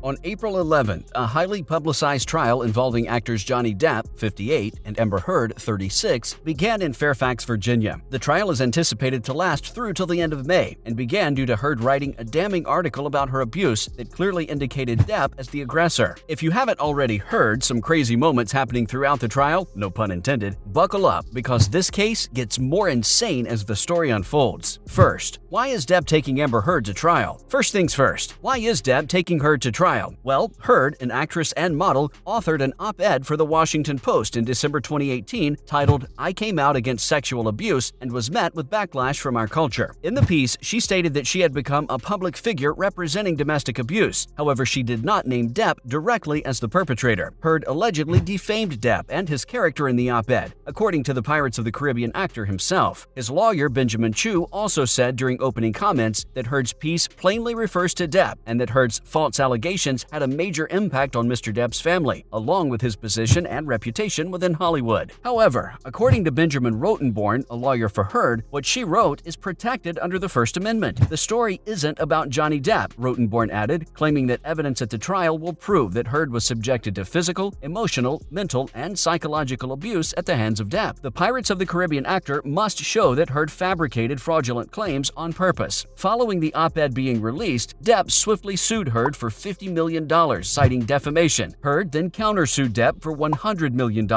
On April 11th, a highly publicized trial involving actors Johnny Depp, 58, and Amber Heard, 36, began in Fairfax, Virginia. The trial is anticipated to last through till the end of May and began due to Heard writing a damning article about her abuse that clearly indicated Depp as the aggressor. If you haven't already heard some crazy moments happening throughout the trial, no pun intended, buckle up because this case gets more insane as the story unfolds. First, why is Depp taking Amber Heard to trial? First things first, why is Depp taking Heard to trial? Well, Heard, an actress and model, authored an op-ed for the Washington Post in December 2018 titled, "I Came Out Against Sexual Abuse and Was Met with Backlash from Our Culture." In the piece, she stated that she had become a public figure representing domestic abuse. However, she did not name Depp directly as the perpetrator. Heard allegedly defamed Depp and his character in the op-ed, according to the Pirates of the Caribbean actor himself. His lawyer, Benjamin Chu, also said during opening comments that Heard's piece plainly refers to Depp and that Heard's false allegations had a major impact on Mr. Depp's family, along with his position and reputation within Hollywood. However, according to Benjamin Rotenborn, a lawyer for Heard, what she wrote is protected under the First Amendment. The story isn't about Johnny Depp, Rotenborn added, claiming that evidence at the trial will prove that Heard was subjected to physical, emotional, mental, and psychological abuse at the hands of Depp. The Pirates of the Caribbean actor must show that Heard fabricated fraudulent claims on purpose. Following the op-ed being released, Depp swiftly sued Heard for $50 million, citing defamation. Heard then countersued Depp for $100 million.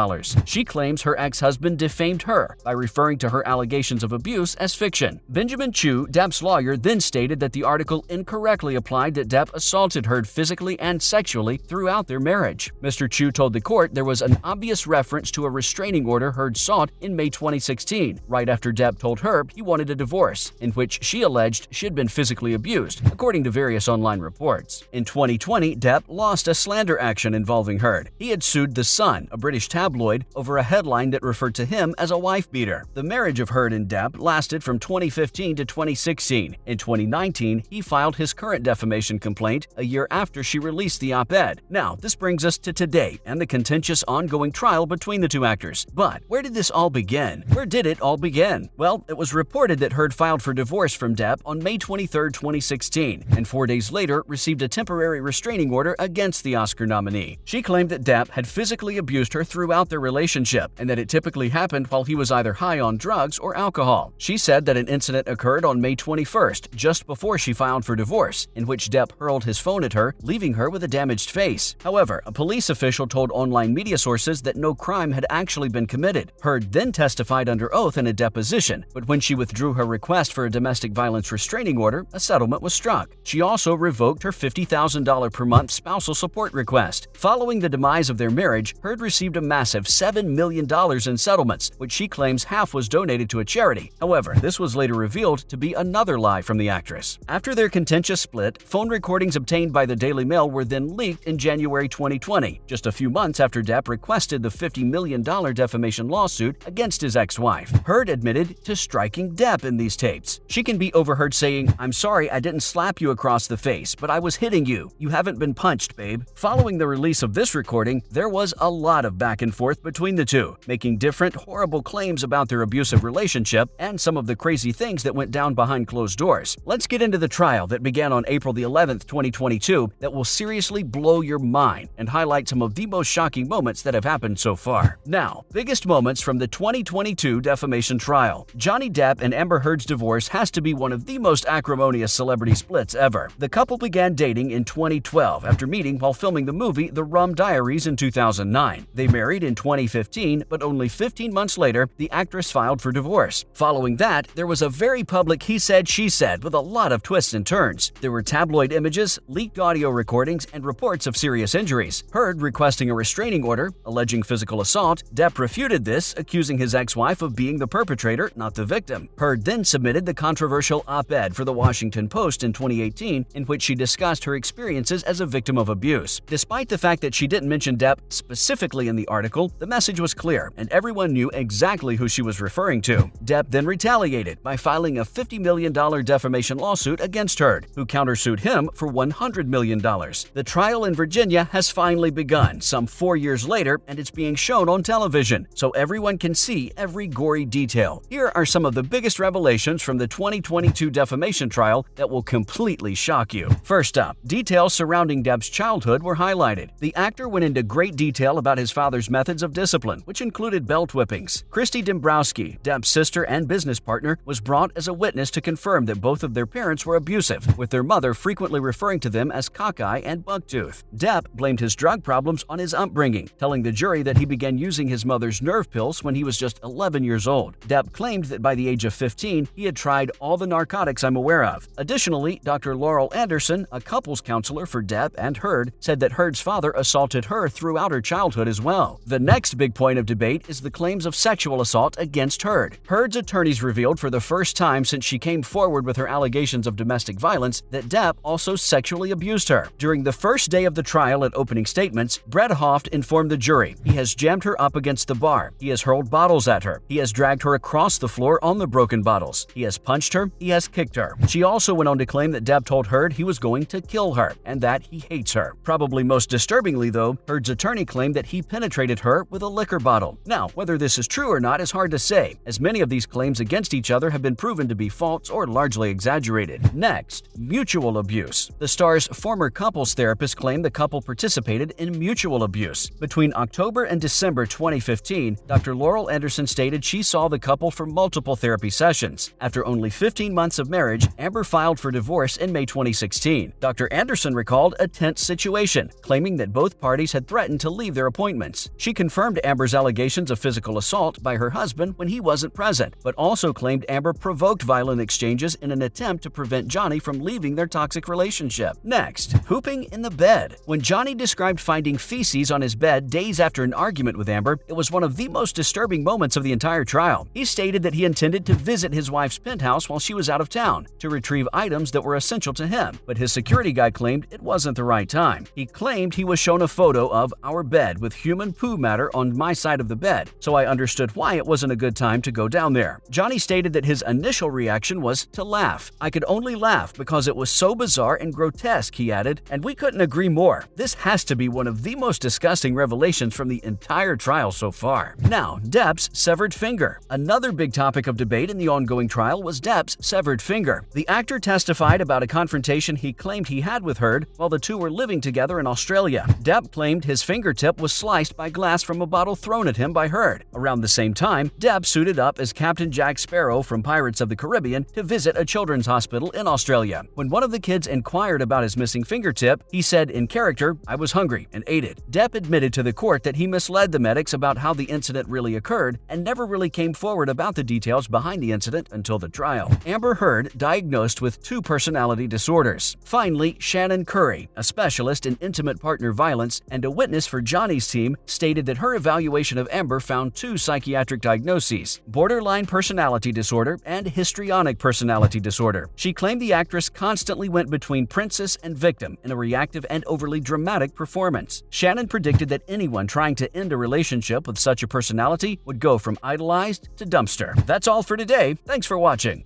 She claims her ex-husband defamed her by referring to her allegations of abuse as fiction. Benjamin Chu, Depp's lawyer, then stated that the article incorrectly applied that Depp assaulted Heard physically and sexually throughout their marriage. Mr. Chu told the court there was an obvious reference to a restraining order Heard sought in May 2016, right after Depp told her he wanted a divorce, in which she alleged she had been physically abused, according to various online reports. In 2020, Depp lost a slander action involving Heard. He had sued The Sun, a British tabloid, over a headline that referred to him as a wife-beater. The marriage of Heard and Depp lasted from 2015 to 2016. In 2019, he filed his current defamation complaint a year after she released the op-ed. Now, this brings us to today and the contentious ongoing trial between the two actors. But where did this all begin? Where did it all begin? Well, it was reported that Heard filed for divorce from Depp on May 23, 2016, and 4 days later received a temporary restraining order against the Oscar nominee. She claimed that Depp had physically abused her throughout their relationship and that it typically happened while he was either high on drugs or alcohol. She said that an incident occurred on May 21st, just before she filed for divorce, in which Depp hurled his phone at her, leaving her with a damaged face. However, a police official told online media sources that no crime had actually been committed. Heard then testified under oath in a deposition, but when she withdrew her request for a domestic violence restraining order, a settlement was struck. She also revoked her $50,000 per month spousal support request. Following the demise of their marriage, Heard received a massive $7 million in settlements, which she claims half was donated to a charity. However, this was later revealed to be another lie from the actress. After their contentious split, phone recordings obtained by the Daily Mail were then leaked in January 2020, just a few months after Depp requested the $50 million defamation lawsuit against his ex-wife. Heard admitted to striking Depp in these tapes. She can be overheard saying, "I'm sorry I didn't slap you across the face, but I was hitting you. You haven't been punched, babe." Following the release of this recording, there was a lot of back and forth between the two, making different horrible claims about their abusive relationship and some of the crazy things that went down behind closed doors. Let's get into the trial that began on April the 11th, 2022 that will seriously blow your mind and highlight some of the most shocking moments that have happened so far. Now, biggest moments from the 2022 defamation trial. Johnny Depp and Amber Heard's divorce has to be one of the most acrimonious celebrity splits ever. The couple began dating in 2012 after meeting while filming the movie The Rum Diaries in 2009. They married in 2015, but only 15 months later, the actress filed for divorce. Following that, there was a very public he said, she said with a lot of twists and turns. There were tabloid images, leaked audio recordings, and reports of serious injuries. Heard requesting a restraining order, alleging physical assault. Depp refuted this, accusing his ex-wife of being the perpetrator, not the victim. Heard then submitted the controversial op-ed for the Washington Post in 2018, in which she discussed her experiences as a victim of abuse. Despite the fact that she didn't mention Depp specifically in the article, the message was clear, and everyone knew exactly who she was referring to. Depp then retaliated by filing a $50 million defamation lawsuit against Heard, who countersued him for $100 million. The trial in Virginia has finally begun, some 4 years later, and it's being shown on television, so everyone can see every gory detail. Here are some of the biggest revelations from the 2022 defamation trial that will completely shock you. First up, details surrounding Depp's childhood were highlighted. The actor went into great detail about his father's methods of discipline, which included belt whippings. Christy Dombrowski, Depp's sister and business partner, was brought as a witness to confirm that both of their parents were abusive, with their mother frequently referring to them as cockeye and bucktooth. Depp blamed his drug problems on his upbringing, telling the jury that he began using his mother's nerve pills when he was just 11 years old. Depp claimed that by the age of 15, he had tried all the narcotics I'm aware of. Additionally, Dr. Laurel Anderson, a couples counselor for Depp and Heard, said that Heard's father assaulted her throughout her childhood as well. The next big point of debate is the claims of sexual assault against Heard. Heard's attorneys revealed for the first time since she came forward with her allegations of domestic violence that Depp also sexually abused her. During the first day of the trial at opening statements, Brett Hoft informed the jury he has jammed her up against the bar, he has hurled bottles at her, he has dragged her across the floor on the broken bottles, he has punched her, he has kicked her. She also went on to claim that Depp told Heard he was going to kill her and that he hates her. Probably most disturbingly though, Heard's attorney claimed that he penetrated her with a liquor bottle. Now, whether this is true or not is hard to say, as many of these claims against each other have been proven to be false or largely exaggerated. Next, mutual abuse. The star's former couples therapist claimed the couple participated in mutual abuse. Between October and December 2015, Dr. Laurel Anderson stated she saw the couple for multiple therapy sessions. After only 15 months of marriage, Amber filed for divorce in May 2016. Dr. Anderson recalled a tense situation, claiming that both parties had threatened to leave their appointments. She confirmed Amber's allegations of physical assault by her husband when he wasn't present, but also claimed Amber provoked violent exchanges in an attempt to prevent Johnny from leaving their toxic relationship. Next, pooping in the bed. When Johnny described finding feces on his bed days after an argument with Amber, it was one of the most disturbing moments of the entire trial. He stated that he intended to visit his wife's penthouse while she was out of town to retrieve items that were essential to him, but his security guy claimed it wasn't the right time. He claimed he was shown a photo of our bed with human poo matter on my side of the bed, so I understood why it wasn't a good time to go down there. Johnny stated that his initial reaction was to laugh. I could only laugh because it was so bizarre and grotesque, he added, and we couldn't agree more. This has to be one of the most disgusting revelations from the entire trial so far. Now, Depp's severed finger. Another big topic of debate in the ongoing trial was Depp's severed finger. The actor testified about a confrontation he claimed he had with Heard while the two were living together in Australia. Depp claimed his fingertip was sliced by glass from a bottle thrown at him by Heard. Around the same time, Depp suited up as Captain Jack Sparrow from Pirates of the Caribbean to visit a children's hospital in Australia. When one of the kids inquired about his missing fingertip, he said in character, "I was hungry and ate it." Depp admitted to the court that he misled the medics about how the incident really occurred and never really came forward about the details behind the incident until the trial. Amber Heard diagnosed with 2 personality disorders. Finally, Shannon Curry, a specialist in intimate partner violence and a witness for Johnny's team, stated that her evaluation of Amber found 2 psychiatric diagnoses: borderline personality disorder and histrionic personality disorder. She claimed the actress constantly went between princess and victim in a reactive and overly dramatic performance. Shannon predicted that anyone trying to end a relationship with such a personality would go from idolized to dumpster. That's all for today. Thanks for watching.